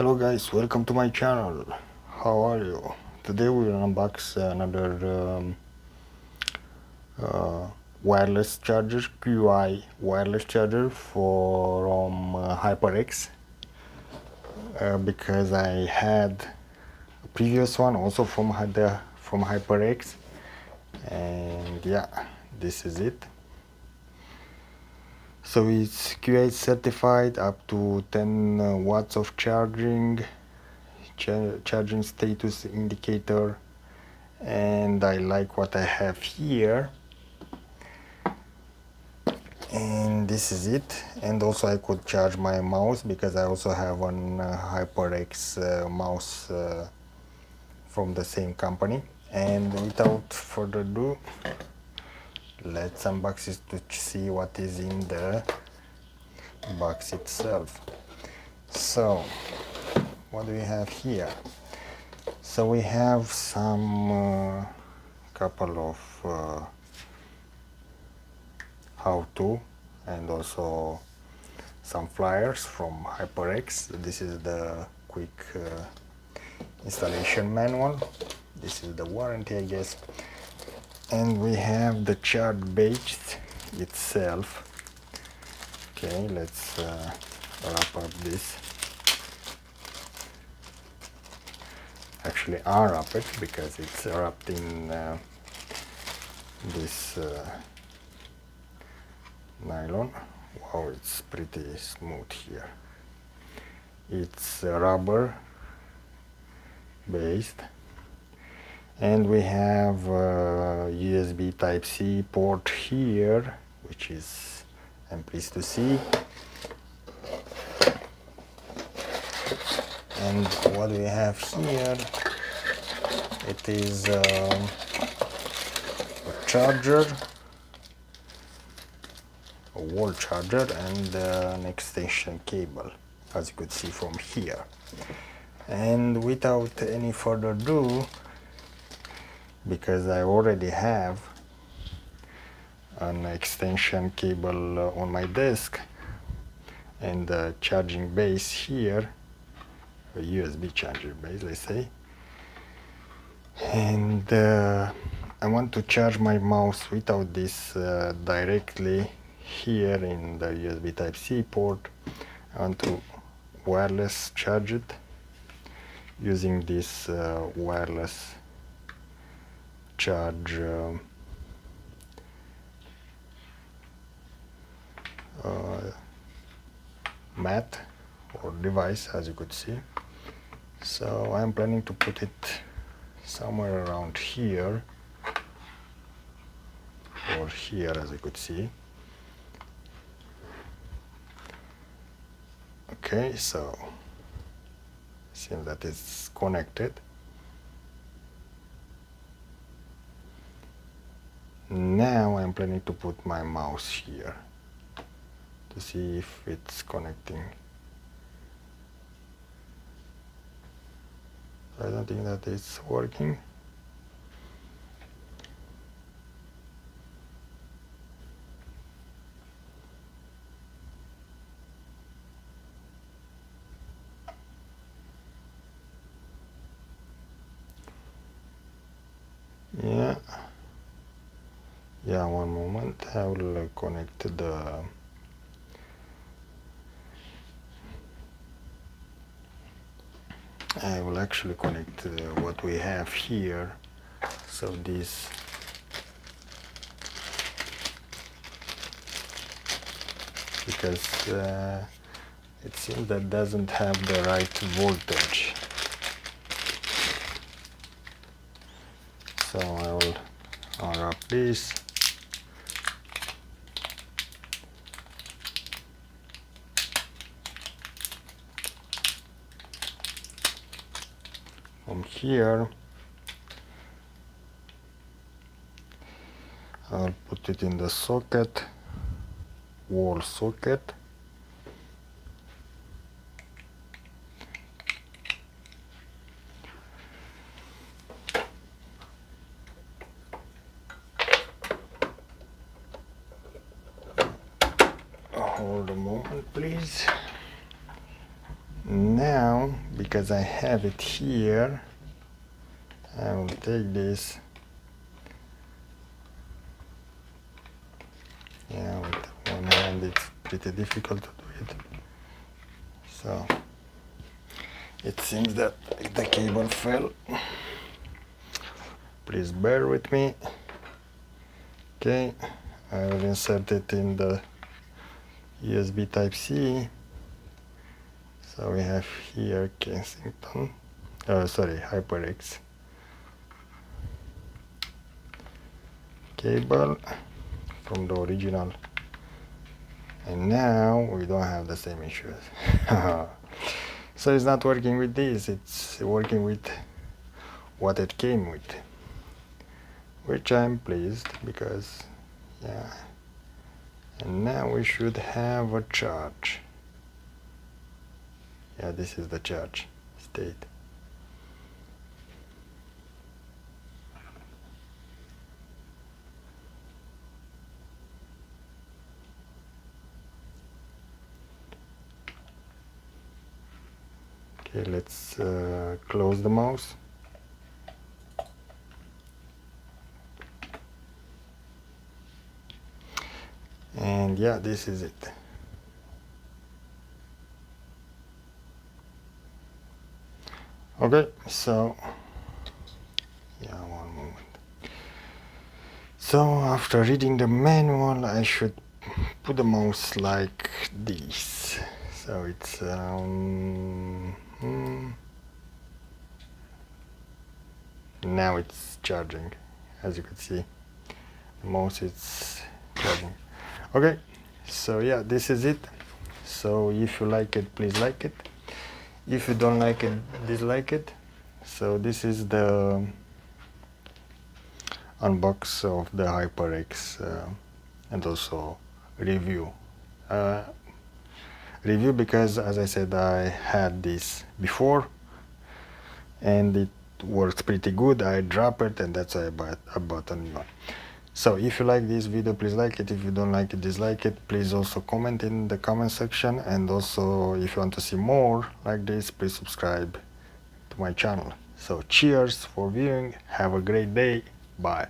Hello guys, welcome to my channel. How are you? Today we will unbox another wireless charger, QI wireless charger from HyperX, because I had a previous one also from HyperX, and yeah, this is it. So it's QA certified, up to 10 watts of charging status indicator, and I like what I have here. And this is it. And also I could charge my mouse because I also have an HyperX mouse from the same company. And without further ado, let's unbox it to see what is in the box itself. So what do we have here? So we have some couple of how-to and also some flyers from HyperX. This is the quick installation manual. This is the warranty, I guess. And we have the charge base itself. Okay, let's wrap up this. Actually unwrap it because it's wrapped in this nylon. Wow, it's pretty smooth here. It's rubber based, and we have USB Type-C port here, which is I'm pleased to see. And what we have here, it is a charger, a wall charger, and an extension cable, as you could see from here. And without any further ado, because I already have an extension cable on my desk and the charging base here, a USB charger base, let's say, and I want to charge my mouse without this directly here in the USB Type-C port. I want to wireless charge it using this wireless charge mat or device, as you could see. So I'm planning to put it somewhere around here or here, as you could see. Okay, so seems that it's connected. Now I'm planning to put my mouse here to see if it's connecting. I don't think that it's working. Yeah, one moment. I will connect the I will actually connect what we have here. So this because it seems that doesn't have the right voltage. So I will unwrap this. From here I'll put it in the socket, wall socket. Hold a moment, please. And now, because I have it here, I will take this. Yeah, with one hand it's pretty difficult to do it. So it seems that the cable fell. Please bear with me. Okay, I will insert it in the USB Type-C. So we have here Kensington, HyperX cable from the original. And now we don't have the same issues. So it's not working with this, it's working with what it came with, which I'm pleased because, yeah. And now we should have a charge. Yeah, this is the charge state. Okay, let's close the mouse. And yeah, this is it. Okay, so yeah, one moment. So after reading the manual, I should put the mouse like this. So it's now it's charging. As you can see, the mouse is charging. Okay, so yeah, this is it. So if you like it, please like it. If you don't like it, dislike it. So this is the unbox of the HyperX and also review. Review because, as I said, I had this before and it works pretty good. I dropped it and that's why I bought a new one. So if you like this video, please like it. If you don't like it, dislike it. Please also comment in the comment section, and also if you want to see more like this, please subscribe to my channel. So cheers for viewing. Have a great day. Bye.